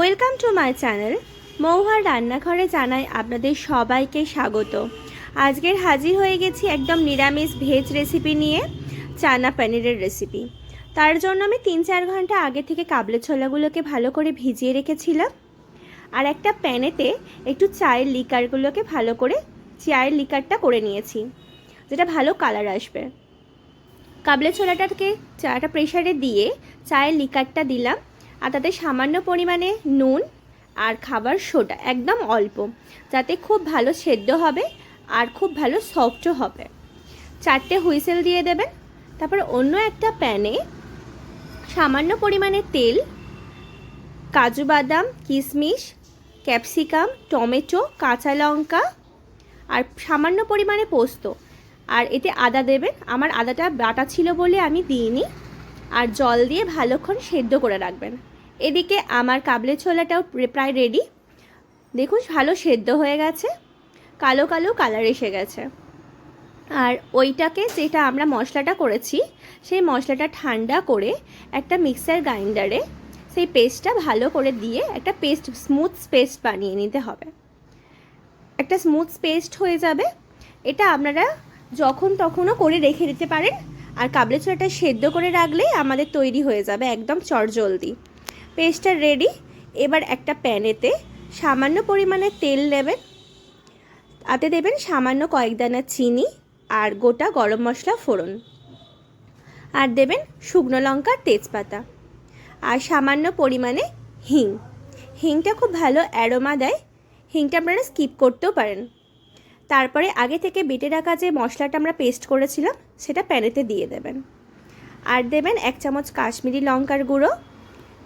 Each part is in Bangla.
ওয়েলকাম টু মাই চ্যানেল মৌহার রান্নাঘরে জানাই আপনাদের সবাইকে স্বাগত। আজকের হাজির হয়ে গেছি একদম নিরামিষ ভেজ রেসিপি নিয়ে, চানা পনিরের রেসিপি। তার জন্য আমি 3-4 ঘন্টা আগে থেকে কাবলে ছোলাগুলোকে ভালো করে ভিজিয়ে রেখেছিলাম। আর একটা প্যানেতে একটু চায়ের লিকারগুলোকে ভালো করে চায়ের লিকারটা করে নিয়েছি, যেটা ভালো কালার আসবে। কাবলে ছোলাটাকে চাটা প্রেশারে দিয়ে চায়ের লিকারটা দিলাম, আর তাতে সামান্য পরিমাণে নুন আর খাবার সোডা, একদম অল্প, যাতে খুব ভালো সেদ্ধ হবে আর খুব ভালো সফটও হবে। 4টে হুইসেল দিয়ে দেবেন। তারপর অন্য একটা প্যানে সামান্য পরিমাণে তেল, কাজু বাদাম, কিশমিশ, ক্যাপসিকাম, টমেটো, কাঁচা লঙ্কা আর সামান্য পরিমাণে পোস্ত, আর এতে আদা দেবেন। আমার আদাটা বাটা ছিল বলে আমি দিইনি। আর জল দিয়ে ভালোক্ষণ সেদ্ধ করে রাখবেন। এদিকে আমার কাবলে ছোলাটাও প্রায় রেডি। দেখুন ভালো সেদ্ধ হয়ে গেছে, কালো কালো কালার এসে গেছে। আর ওইটাকে যেটা আমরা মশলাটা করেছি, সেই মশলাটা ঠান্ডা করে একটা মিক্সার গ্রাইন্ডারে সেই পেস্টটা ভালো করে দিয়ে একটা স্মুথ পেস্ট বানিয়ে নিতে হবে। একটা স্মুথ পেস্ট হয়ে যাবে। এটা আপনারা যখন তখনও করে রেখে দিতে পারেন। আর কাবলে ছোলাটা সেদ্ধ করে রাখলেই আমাদের তৈরি হয়ে যাবে একদম চটজলদি। পেস্টটা রেডি। এবার একটা প্যানেতে সামান্য পরিমাণে তেল নেবেন, তাতে দেবেন সামান্য কয়েক দানা চিনি আর গোটা গরম মশলা ফোড়ন, আর দেবেন শুকনো লঙ্কার তেজপাতা, আর সামান্য পরিমাণে হিংটা খুব ভালো অ্যারোমা দেয়। হিংটা আপনারা স্কিপ করতেও পারেন। তারপরে আগে থেকে বেটে রাখা যে মশলাটা আমরা পেস্ট করেছিলাম, সেটা প্যানেতে দিয়ে দেবেন। আর দেবেন 1 চামচ কাশ্মীরি লঙ্কার গুঁড়ো,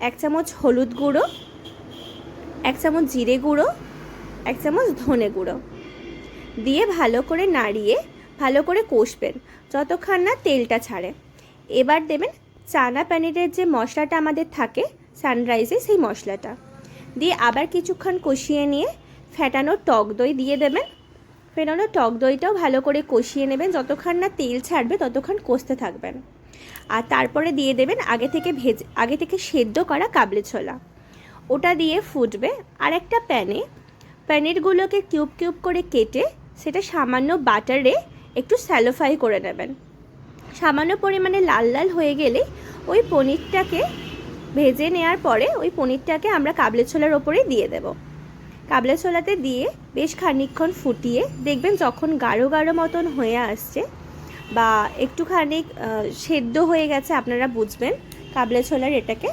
1 চামচ হলুদ গুঁড়ো, 1 চামচ জিরে গুঁড়ো, 1 চামচ ধনে গুঁড়ো দিয়ে ভালো করে নাড়িয়ে ভালো করে কষবেন যতক্ষণ না তেলটা ছাড়ে। এবার দেবেন চানা পনিরের যে মশলাটা আমাদের থাকে সানরাইজে, সেই মশলাটা দিয়ে আবার কিছুক্ষণ কষিয়ে নিয়ে ফেটানো টক দই দিয়ে দেবেন। ফেটানো টক দইটাও ভালো করে কষিয়ে নেবেন, যতক্ষণ না তেল ছাড়বে ততক্ষণ কষতে থাকবেন। আর তারপরে দিয়ে দেবেন আগে থেকে সেদ্ধ করা কাবলে ছোলা, ওটা দিয়ে ফুটবে। আর একটা প্যানে পনিরগুলোকে কিউব কিউব করে কেটে সেটা সামান্য বাটারে একটু স্যালো ফ্রাই করে নেবেন। সামান্য পরিমাণে লাল লাল হয়ে গেলে ওই পনিরটাকে ভেজে নেওয়ার পরে ওই পনিরটাকে আমরা কাবলে ছোলার ওপরে দিয়ে দেব। কাবলে ছোলাতে দিয়ে বেশ খানিকক্ষণ ফুটিয়ে দেখবেন যখন গাঢ় গাঢ় মতন হয়ে আসছে বা একটুখানি সেদ্ধ হয়ে গেছে, আপনারা বুঝবেন কাবলে ছোলার এটাকে,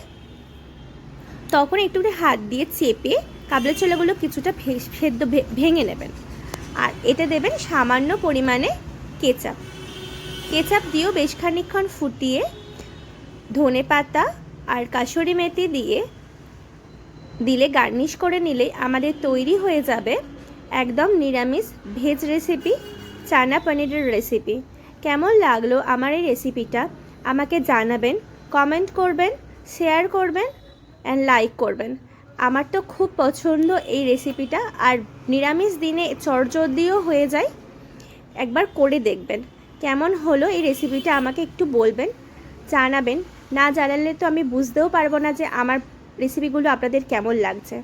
তখন একটু হাত দিয়ে চেপে কাবলে ছোলাগুলো কিছুটা সেদ্ধ ভেঙে নেবেন। আর এতে দেবেন সামান্য পরিমাণে কেচাপ দিয়েও বেশ খানিকক্ষণ ফুটিয়ে ধনে পাতা আর কাসুরি মেথি দিলে গার্নিশ করে নিলে আমাদের তৈরি হয়ে যাবে একদম নিরামিষ ভেজ রেসিপি, চানা পনিরের রেসিপি। কেমন লাগলো আমার এই রেসিপিটা আমাকে জানাবেন, কমেন্ট করবেন, শেয়ার করবেন অ্যান্ড লাইক করবেন। আমার তো খুব পছন্দ এই রেসিপিটা, আর নিরামিষ দিনে চটজলদিও হয়ে যায়। একবার করে দেখবেন কেমন হলো এই রেসিপিটা, আমাকে একটু বলবেন, জানাবেন। না জানালে তো আমি বুঝতেও পারবো না যে আমার রেসিপিগুলো আপনাদের কেমন লাগছে।